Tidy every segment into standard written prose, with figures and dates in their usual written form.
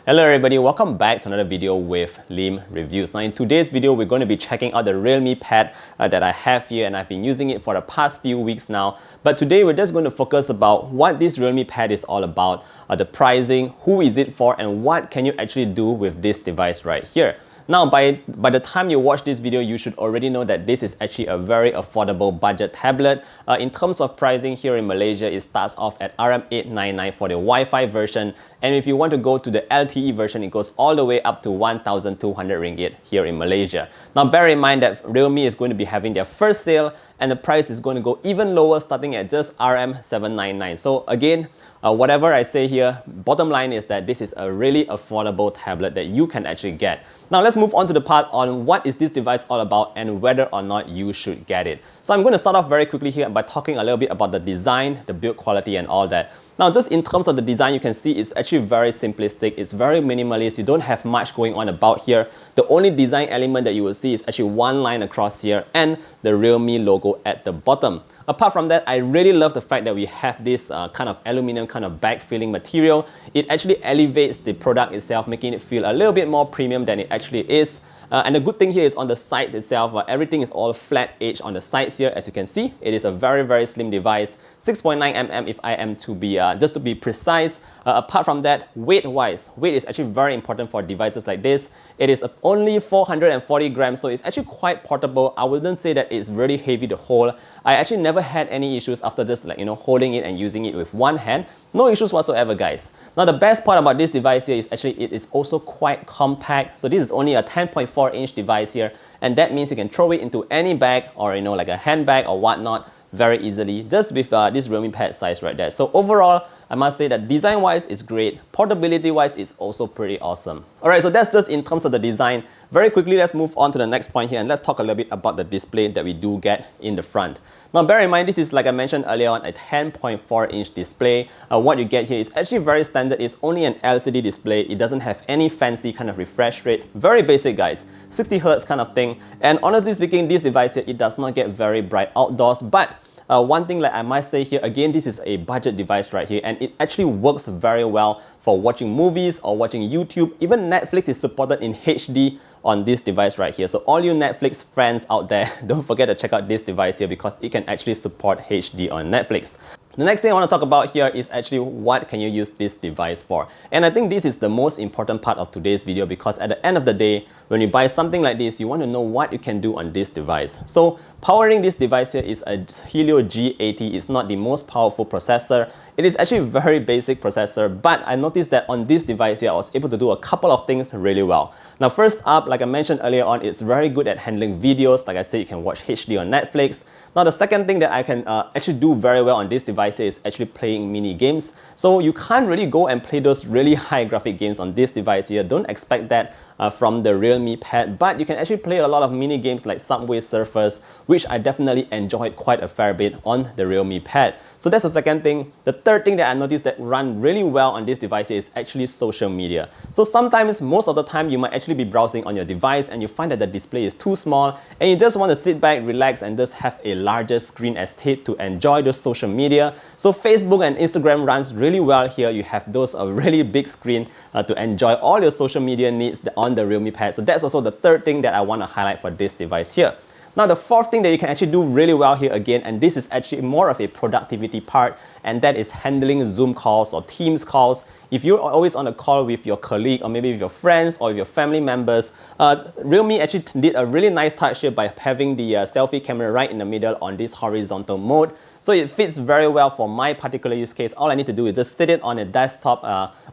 Hello everybody, welcome back to another video with Lim Reviews. Now in today's video, we're going to be checking out the Realme Pad that I have here, and I've been using it for the past few weeks now. But today we're just going to focus about what this Realme Pad is all about, the pricing, who is it for, and what can you actually do with this device right here. Now, by the time you watch this video, you should already know that this is actually a very affordable budget tablet. In terms of pricing here in Malaysia, it starts off at RM899 for the Wi-Fi version. And if you want to go to the LTE version, it goes all the way up to 1,200 ringgit here in Malaysia. Now, bear in mind that Realme is going to be having their first sale, and the price is going to go even lower, starting at just RM799. So again, whatever I say here, bottom line is that this is a really affordable tablet that you can actually get. Now let's move on to the part on what is this device all about and whether or not you should get it. So I'm going to start off very quickly here by talking a little bit about the design, the build quality and all that. Now just in terms of the design, you can see it's actually very simplistic, it's very minimalist, you don't have much going on about here. The only design element that you will see is actually one line across here and the Realme logo at the bottom. Apart from that, I really love the fact that we have this kind of aluminum kind of bag filling material. It actually elevates the product itself, making it feel a little bit more premium than it actually is. And the good thing here is on the sides itself, everything is all flat edge on the sides here. As you can see, it is a very slim device, 6.9mm if I am to be, just to be precise. Apart from that, weight-wise, weight is actually very important for devices like this. It is only 440 grams, so it's actually quite portable. I wouldn't say that it's really heavy to hold. I actually never had any issues after just holding it and using it with one hand. No issues whatsoever, guys. Now the best part about this device here is actually it is also quite compact. So this is only a 10.4-inch device here, and that means you can throw it into any bag or like a handbag or whatnot very easily, just with this Realme Pad size right there. So overall, I must say that design-wise is great. Portability-wise is also pretty awesome. Alright, so that's just in terms of the design. Very quickly, let's move on to the next point here and let's talk a little bit about the display that we do get in the front. Now, bear in mind, this is, like I mentioned earlier on, a 10.4-inch display. What you get here is actually very standard. It's only an LCD display. It doesn't have any fancy kind of refresh rates. Very basic, guys. 60 Hz kind of thing. And honestly speaking, this device here, it does not get very bright outdoors, but one thing that I must say here, again, this is a budget device right here, and it actually works very well for watching movies or watching YouTube. Even Netflix is supported in HD on this device right here. So all you Netflix fans out there, don't forget to check out this device here because it can actually support HD on Netflix. The next thing I want to talk about here is actually what can you use this device for. And I think this is the most important part of today's video because at the end of the day, when you buy something like this, you want to know what you can do on this device. So powering this device here is a Helio G80. It's not the most powerful processor. It is actually a very basic processor, but I noticed that on this device here, I was able to do a couple of things really well. Now, first up, like I mentioned earlier on, it's very good at handling videos. Like I said, you can watch HD on Netflix. Now, the second thing that I can actually do very well on this device here is actually playing mini games. So you can't really go and play those really high graphic games on this device here. Don't expect that from the Realme Pad, but you can actually play a lot of mini games like Subway Surfers, which I definitely enjoyed quite a fair bit on the Realme Pad. So that's the second thing. The third thing that I noticed that run really well on this device is actually social media. So sometimes, most of the time, you might actually be browsing on your device and you find that the display is too small and you just want to sit back, relax, and just have a larger screen estate to enjoy the social media. So Facebook and Instagram runs really well here. You have those really big screen to enjoy all your social media needs on the Realme Pad. So that's also the third thing that I want to highlight for this device here. Now, the fourth thing that you can actually do really well here again, and this is actually more of a productivity part, and that is handling Zoom calls or Teams calls. If you're always on a call with your colleague or maybe with your friends or with your family members, Realme actually did a really nice touch here by having the selfie camera right in the middle on this horizontal mode. So it fits very well for my particular use case. All I need to do is just sit it on a desktop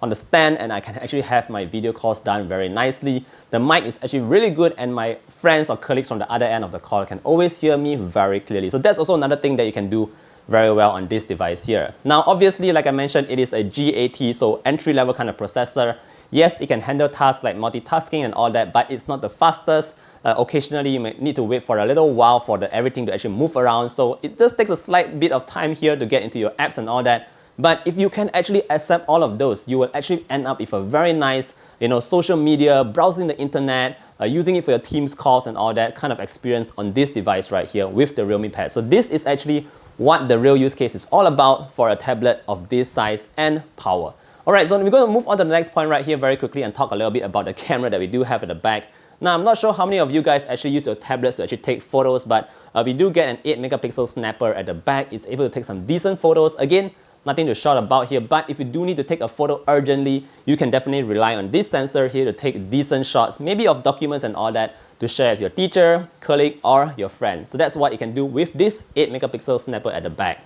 on the stand, and I can actually have my video calls done very nicely. The mic is actually really good, and my friends or colleagues from the other end of the call can always hear me very clearly. So that's also another thing that you can do very well on this device here. Now, obviously, like I mentioned, it is a G80, so entry-level kind of processor. Yes, it can handle tasks like multitasking and all that, but it's not the fastest. Occasionally, you may need to wait for a little while for everything to actually move around. So it just takes a slight bit of time here to get into your apps and all that. But if you can actually accept all of those, you will actually end up with a very nice, social media, browsing the internet, using it for your Teams calls and all that kind of experience on this device right here with the Realme Pad. So this is actually what the real use case is all about for a tablet of this size and power. Alright, so we're going to move on to the next point right here very quickly and talk a little bit about the camera that we do have at the back. Now, I'm not sure how many of you guys actually use your tablets to actually take photos, but we do get an 8 megapixel snapper at the back. It's able to take some decent photos. Again, nothing to shout about here, but if you do need to take a photo urgently, you can definitely rely on this sensor here to take decent shots, maybe of documents and all that, to share with your teacher, colleague, or your friend. So that's what you can do with this 8 megapixel snapper at the back.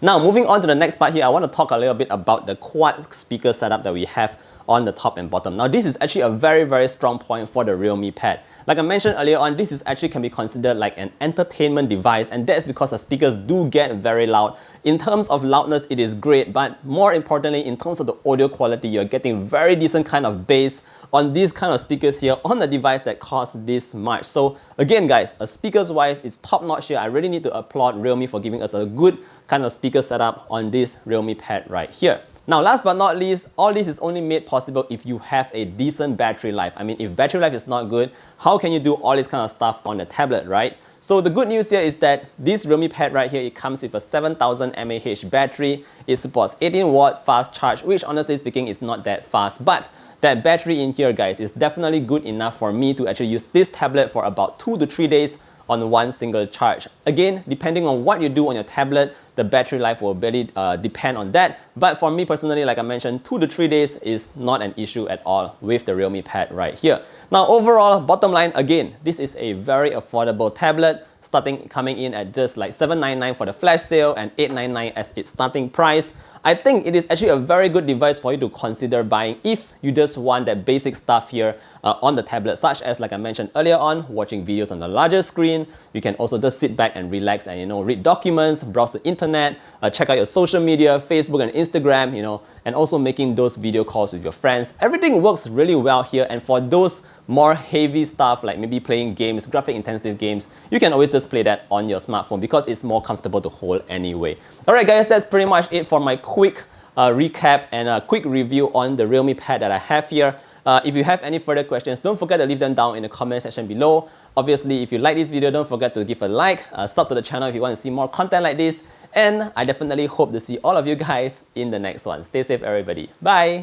Now, moving on to the next part here, I want to talk a little bit about the quad speaker setup that we have on the top and bottom. Now, this is actually a very, very strong point for the Realme Pad. Like I mentioned earlier on, this is actually can be considered like an entertainment device, and that's because the speakers do get very loud. In terms of loudness, it is great, but more importantly, in terms of the audio quality, you're getting very decent kind of bass on these kind of speakers here on the device that costs this much. So again, guys, speakers wise, it's top notch here. I really need to applaud Realme for giving us a good kind of speaker setup on this Realme Pad right here. Now, last but not least, all this is only made possible if you have a decent battery life. I mean, if battery life is not good, how can you do all this kind of stuff on the tablet, right? So the good news here is that this Realme Pad right here, it comes with a 7000 mAh battery. It supports 18-watt fast charge, which honestly speaking is not that fast, but that battery in here, guys, is definitely good enough for me to actually use this tablet for about 2 to 3 days on one single charge. Again, depending on what you do on your tablet, the battery life will really depend on that. But for me personally, like I mentioned, 2 to 3 days is not an issue at all with the Realme Pad right here. Now, overall, bottom line, again, this is a very affordable tablet, coming in at just like $799 for the flash sale and $899 as its starting price. I think it is actually a very good device for you to consider buying if you just want that basic stuff here on the tablet, such as, like I mentioned earlier on, watching videos on the larger screen. You can also just sit back and relax and, read documents, browse the internet, check out your social media, Facebook and Instagram, and also making those video calls with your friends. Everything works really well here, and for those more heavy stuff like maybe playing games, graphic intensive games, you can always just play that on your smartphone because it's more comfortable to hold anyway. Alright guys, that's pretty much it for my quick recap and a quick review on the Realme Pad that I have here. If you have any further questions, don't forget to leave them down in the comment section below. Obviously, if you like this video, don't forget to give a like, sub to the channel if you want to see more content like this, and I definitely hope to see all of you guys in the next one. Stay safe everybody. Bye!